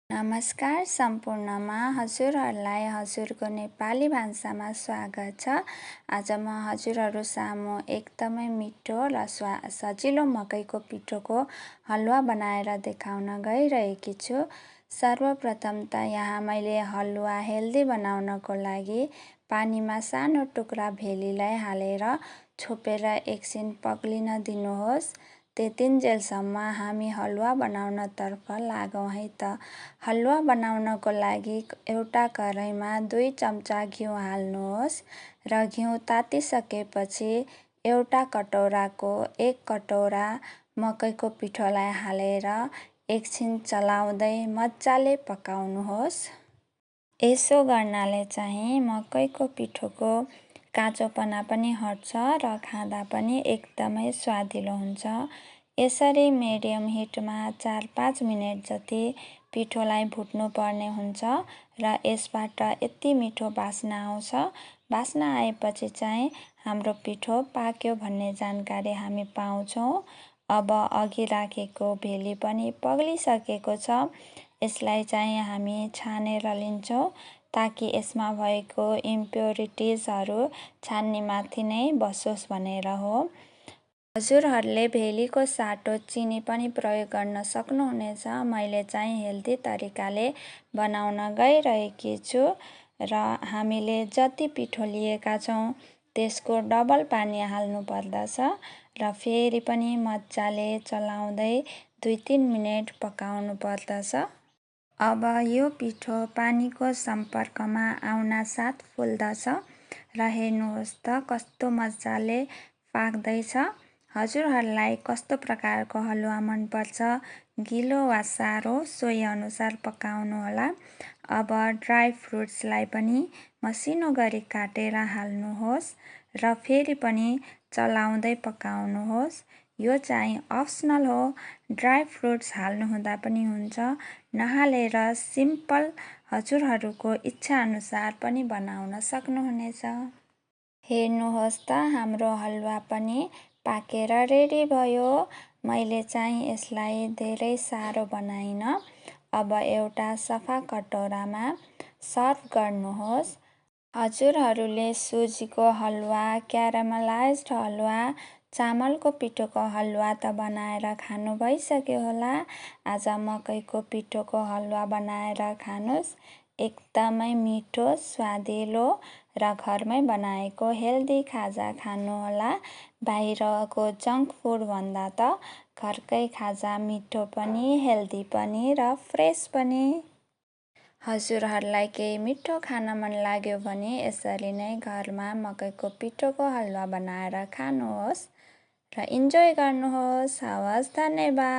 नमस्कार सम्पूर्णमा हजुरहरूलाई हजुरको नेपाली भाषामा स्वागत छ। आज म हजुरहरू सामु एकदमै मिठो र सजिलो मकैको पिठोको हलुवा बनाएर देखाउन गइरहेकी छु। सर्वप्रथम त यहाँ मैले हलुवा हेल्दी बनाउनको लागि पानीमा सानो टुक्रा भेलीलाई हालेर छोपेर एकछिन पग्लिन दिनुहोस्। त्यतिन्जेलसम्म हामी हलुवा बनाउनतर्फ लागौँ है त। हलुवा बनाउनको लागि एउटा कराईमा 2 चम्चा घिउ हाल्नुहोस् र घिउ तातिसकेपछि एउटा कटौराको 1 कटौरा मकैको पिठोलाई हालेर एकछिन चलाउँदै मजाले पकाउनुहोस्। यसो गर्नाले चाहिँ मकैको पिठोको काँचोपना पनि हट्छ र खाँदा पनि एकदमै स्वादिलो हुन्छ। यसरी मिडियम हिटमा 4-5 मिनेट जति पिठोलाई भुट्नु पर्ने हुन्छ र यसबाट यति मिठो बास्ना आउँछ। बास्ना आएपछि चाहिँ हाम्रो पिठो पाक्यो भन्ने जानकारी हामी पाउँछौँ। अब अघि राखेको भेली पनि पग्लिसकेको छ। यसलाई चाहिँ हामी छानेर लिन्छौँ ताकि यसमा भएको इम्प्युरिटिजहरू छान्नीमाथि नै बसोस् भनेर हो। हजुरहरूले भेलीको साटो चिनी पनि प्रयोग गर्न सक्नुहुनेछ। मैले चाहिँ हेल्दी तरिकाले बनाउन गइरहेकी छु र हामीले जति पिठो लिएका छौँ त्यसको डबल पानी हाल्नु पर्दछ र फेरि पनि मजाले चलाउँदै 2-3 मिनेट पकाउनु पर्दछ। अब यो पिठो पानीको सम्पर्कमा आउन साथ फुल्दछ र हेर्नुहोस् त कस्तो मजाले पाक्दैछ। हजुरहरूलाई कस्तो प्रकारको हलुवा मनपर्छ, गिलो वा सारो, सोही अनुसार पकाउनुहोला। अब ड्राई फ्रुट्सलाई पनि मसिनो गरी काटेर हाल्नुहोस् र फेरि पनि चलाउँदै पकाउनुहोस्। यो चाहिँ अप्सनल हो, ड्राई फ्रुट्स हाल्नुहुँदा पनि हुन्छ, नहालेर सिम्पल हजुरहरूको इच्छा अनुसार पनि बनाउन सक्नुहुनेछ। हेर्नुहोस् त हाम्रो हलुवा पनि पाकेर रेडी भयो। मैले चाहिँ यसलाई धेरै सारो बनाइन। अब एउटा सफा कटौरामा सर्भ गर्नुहोस्। हजुरहरूले सुजीको हलुवा, क्यारामलाइज्ड हलुवा, चामलको पिठोको हलुवा त बनाएर खानु भइसक्यो होला। आज मकैको पिठोको हलुवा बनाएर खानुहोस्। एकदमै मिठो, स्वादिलो र घरमै बनाएको हेल्दी खाजा खानुहोला। बाहिरको जङ्क फुड भन्दा त घरकै खाजा मिठो पनि, हेल्दी पनि र फ्रेस पनि। हजुरहरूलाई केही मिठो खान मन लाग्यो भने यसरी नै घरमा मकैको पिठोको हलुवा बनाएर खानुहोस् र इन्जोय गर्नुहोस्। हवस्, धन्यवाद।